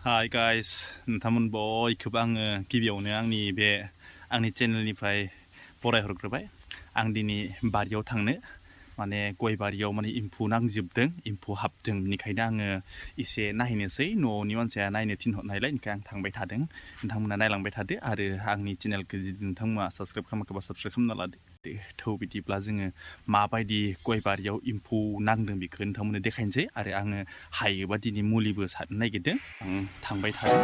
Hi guys, नोंथांमोन बयखौबो आङो गिबियावनो आंनि चेनेलनिफ्राय बरायहरग्रोबाय। आं दिनै बारियाव थांनो माने गय बारियाव माने एम्फौ नांजोबदों, एम्फौ हाबदों। बेनिखायनो आङो एसे नायनोसै, न'नि मानसिया नायनो थिनहरनायलाय बेनिखायनो आं थांबाय थादों। नोंथांमोना नायलांबाय थादो आरो आंनि चेनेलखौ जुदि नोंथांमोना साबस्क्राइब खालामाखैबा साबस्क्राइब खालामना लादो। थौ बिदिब्ला जोङो माबायदि गय बारियाव एम्फौ नांदों बेखौ नोंथांमोननो देखायनोसै आरो आङो हायोबा दिनै मुलिबो सारनो नागिरदों। आं थांबाय थादों।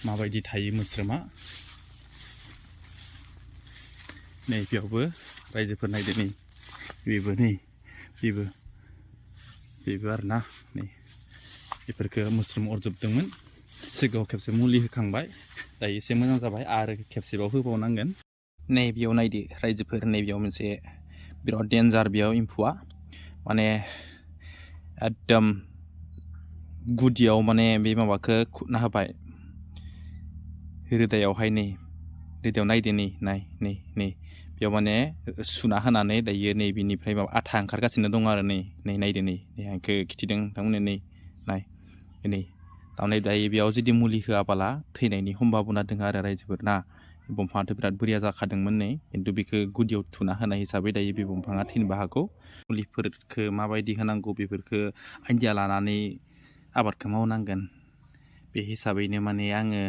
माबायदि थायो मोस्रोमा नै बेयावबो रायजोफोर नायदो नै बेबो आरोना नै बेफोरखौ मोस्रोम अरजोबदोंमोन। सिगाङाव खेबसे मुलि होखांबाय, दायो एसे मोजां जाबाय आरो खेबसेबाव होबावनांगोन। नै बेयाव नायदो रायजोफोर, नै बेयाव मोनसे बिराद डेन्जार बेयाव एम्फौआ माने एकदम गुदियाव माने बे माबाखौ खुरना होबाय रोदायावहाय। नै रोदायाव नायदो नै बेयाव माने सुना होनानै दायो नै बिनिफ्राय माबा आथा ओंखारगासिनो दं आरो नै नायदो नै आंखौ खिथिदों नोंथांमोननो नै थारमाने दायो बेयाव जुदि मुलि होआबोला थैनायनि सम्भाबना दङ आरो रायजोफोर ना। दंफाङाथ' बिराद बोरिया जाखादोंमोन नै, खिन्थु बेखौ गुदियाव थुना होनाय हिसाबै दायो बे दंफाङा थैनोबो हागौ। मुलिफोरखौ माबायदि होनांगौ बेफोरखौ आइडिया लानानै आबादखौ मावनांगोन। बे हिसाबैनो माने आङो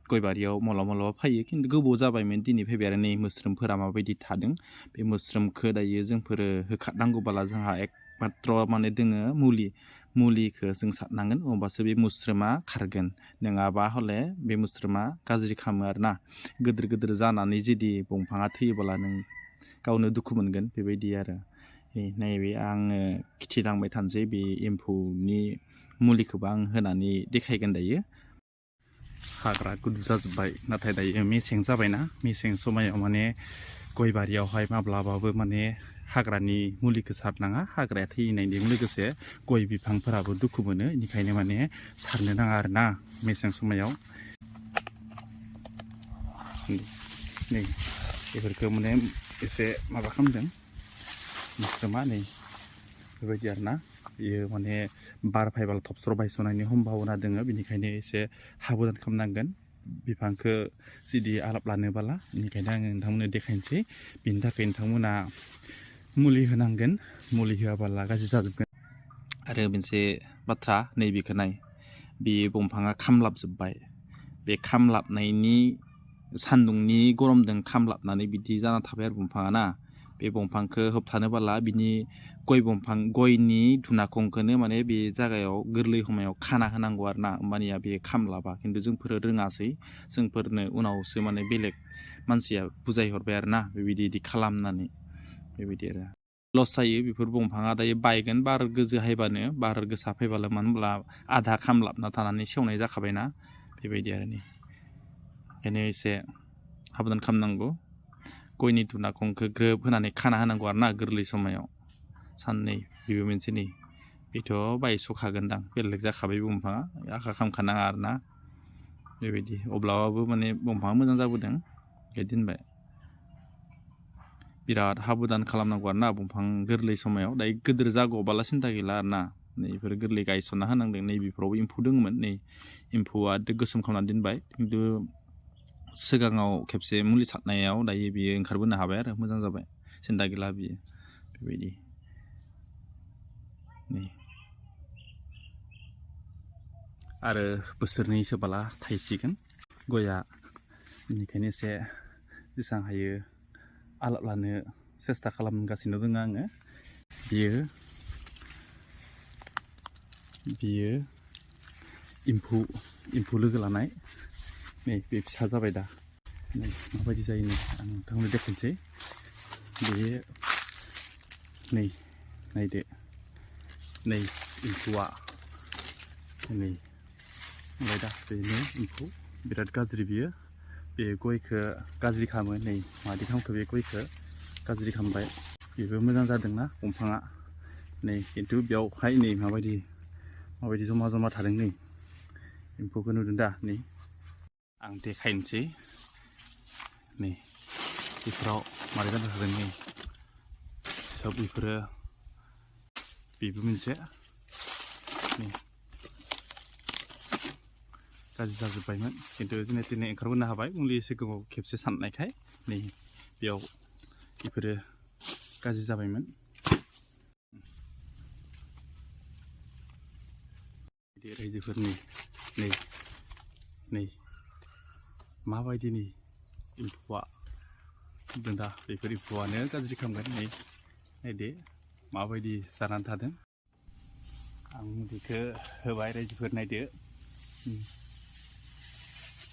गय बारियाव माब्लाबा फैयो, खिन्थु गोबाव जाबायमोन दिनै फैबाय आरो नै मोस्रोमफोरा माबायदि थादों। बे मोस्रोमखौ दायो जोंफोर होखारनांगौबोला जोंहा एकमात्र माने दोङो मुलिखौ जों सारनांगोन, अब्लासो बे मोस्रोमा खारगोन। नङाबा हले बे मोस्रोमा गाज्रि खालामो आरो ना। गिदिर जानानै जुदि दंफाङा थैयोबोला नों गावनो दुखु मोनगोन, बेबायदि आरो। नैबे आङो खिथिलांबाय थानोसै, बे एम्फौनि मुलिखौबो आं होनानै देखायगोन दायो। हाग्रा गुदु जाजोब्बाय, नाथाय दायो मेसें जाबायना, मेसें समायाव माने गय बारियावहाय माब्लाबाबो माने हाग्रानि मुलिखौ सारनाङा। हाग्राया थैनायजों लोगोसे गय बिफांफोराबो दुखु मोनो, बेनिखायनो माने सारनो नाङा आरो ना मेसें समायाव। नै बेफोरखौ माने एसे माबा खालामदों मोस्रोमा, नै बेबायदि आरो ना। बियो माने बार फैबाल थबस्र' बायस'नायनि सम्भाबना दोङो, बेनिखायनो एसे साबधान खालामनांगोन बिफांखौ जुदि आलाब लानोबोला। बेनिखायनो आङो नोंथांमोननो देखायनोसै। बिनि थाखाय नोंथांमोना मुलि होनांगोन, मुलि होआबोला गाज्रि जाजोबगोन। आरो मोनसे बाथ्रा, नैबेखौ नाय, बे दंफाङा खामलाबजोब्बाय। बे खामलाबनायनि सान्दुंनि गरमजों खामलाबनानै बिदि जाना थाबाय आरो दंफाङा ना। बे दंफांखौ होबथानोबोला बिनि गयनि धुनाखंखौनो माने बे जायगायाव गोरलै समायाव खाना होनांगौ आरो ना, होमबानिया बे खामलाबा। खिन्थु जोंफोर रोङासै, जोंफोरनो उनावसो माने बेलेग मानसिया बुजायहरबाय आरो ना, बेबायदि खालामनानै। बेबायदि आरो लस जायो बेफोर दंफाङा दायो बायगोन बार गोजो हायबानो, बार गोसा फैबानो, मानो होनब्ला आधा खामलाबना थानानै सेवनाय जाखाबायना, बेबायदि आरो नै। ओंखायनो एसे साबधान खालामनांगौ। गयनि धुनाखंखौ ग्रोब होनानै खाना होनांगौ आरो ना गोरलै समायाव। साननै बेबो मोनसे नै, बेथ' बायस'खागोनदां, बेलेग जाखाबाय दंफाङा, आखा खालामखानाङा आरो ना, बेबायदि। अब्लाबो माने दंफाङा मोजां जाबोदों, बे दोनबाय। बिराद साबधान खालामनांगौ आरो ना दंफां गोरलै समायाव। दायो गिदिर जागौबाला सिन्था गैला आरो ना। नै बेफोर गोरलै गायसनना होनांदों। नै बेफोरावबो एम्फौ दङमोन, नै एम्फौआ गोसोम खालामनानै दोनबाय, खिन्थु सिगाङाव खेबसे मुलि सारनायाव दायो बियो ओंखारबोनो हाबाय आरो मोजां जाबाय, सिन्था गैला बियो, बेबायदि। नै आरो बोसोरनैसोबाला थायसिगोन गया, बेनिखायनो एसे जेसेबां हायो आलाब लानो सेस्था खालामगासिनो दङ आङो। बियो एम्फौ लोगो लानाय। नै बे फिसा जाबाय दा, नै माबायदि जायो नै आं नोंथांनो देखायनोसै। बे नै नायदो, नै एम्फौआ नै ओमफ्राय दा बेनो एम्फौ बिराद गाज्रि बियो बे गयखौ गाज्रि खालामो नै मादि खालामखो बे गयखौ गाज्रि खालामबाय बेबो मोजां जादोंना दंफाङा नै खिन्थु बेयावहाय नै माबायदि जमा जमा थादों नै एम्फौखौ नुदों दा नै आं देखायनोसै नै बेफोराव मारै जाना थादों नै सब बेफोरो बेबो मोनसे नै गाज्रि जाजोब्बायमोन खिन्थु जेने तेने ओंखारबोनो हाबाय मुलि सिगाङाव खेबसे साननायखाय नै बेयाव बेफोरो गाज्रि जाबायमोन बिदि रायजोफोरनि नै माबायदिनि एम्फौआ नुदों दा बेफोर एम्फौआनो गाज्रि खालामगोन नै नायदो माबायदि जानानै थादों आं मुलिखौ होबाय रायजोफोर नायदो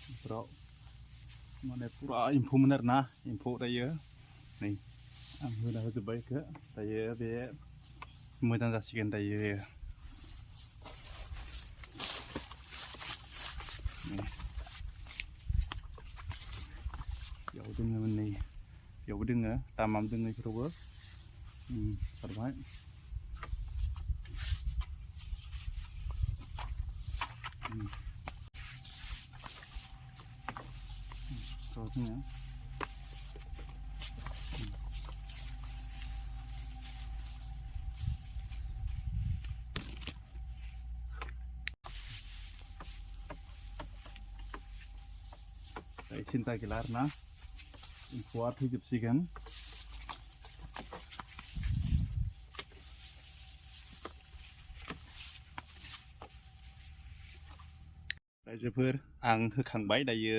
बेफोराव माने फुरा एम्फौमोन आरोना एम्फौ दायो नै आं होना होजोब्बाय बेखौ दायो बे मोजां जासिगोन दायो बेयाव दोङोमोन नै बेयावबो दोङो दामाम दोङो बेफोरावबो खारबाय जोङो सिन्था गैला आरोना एम्फौआ थैजोबसिगोन रायजोफोर आं होखांबाय दायो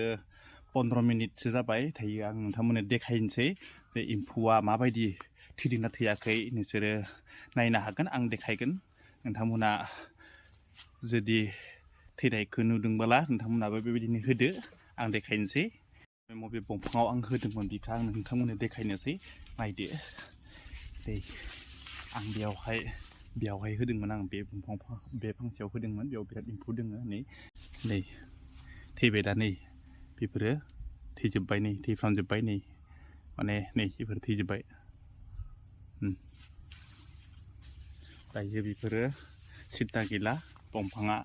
15 मिनिटसो जाबाय दायो आं नोंथांमोननो देखायनोसै जे एम्फौआ माबायदि थैदोंना थैयाखै नोंसोरो नायनो हागोन आं देखायगोन नोंथांमोना जुदि थैनायखौ नुदोंबोला नोंथांमोनाबो बेबायदिनो होदो आं देखायनोसै बबे दंफाङाव आं होदोंमोन बेखौ आं नोंथांमोननो देखायनोसै नायदो दै आं बेयावहाय होदोंमोन आं बे फांसेयाव होदोंमोन बेयाव बिराद एम्फौ दोङो नै थैबाय दा नै बेफोरो थैजोब्बाय नै थैफ्रामजोब्बाय नै माने नै बेफोर थैजोब्बाय दायो बेफोरो सिन्था गैला दंफाङा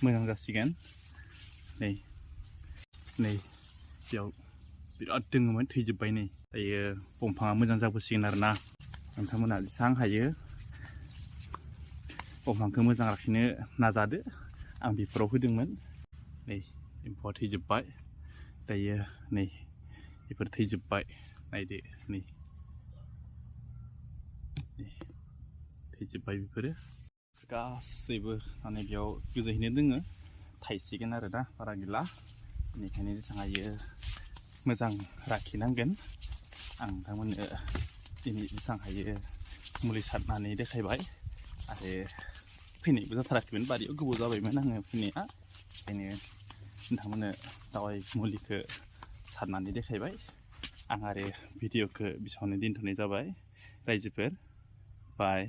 मोजां जासिगोन नै बेयाव बिराद दोङोमोन थैजोब्बाय नै दायो दंफाङा मोजां जाबोसिगोन आरोना नोंथांमोना जेसेबां हायो दंफांखौ मोजां लाखिनो नाजादो आं बेफोराव होदोंमोन नै एम्फौआ थैजोब्बाय दायो नै बेफोर थैजोब्बाय नायदो नै थैजोब्बाय बेफोरो गासैबो माने बेयाव गोजोहैनो दोङो थायसिगोन आरो ना बारा गैला बेनिखायनो जेसेबां हायो मोजां लाखिनांगोन आं नोंथांमोननो दिनै जेसेबां हायो मुलि सारनानै देखायबाय आरो फैनायबो जाथाराखैमोन बारियाव गोबाव जाबायमोन आङो फैनाया ओंखायनो नोंथांमोननो दावाय मुलिखौ सारनानै देखायबाय आं आरो भिडिअखौ बेसेबांनो दोनथ'नाय जाबाय रायजोफोर बाय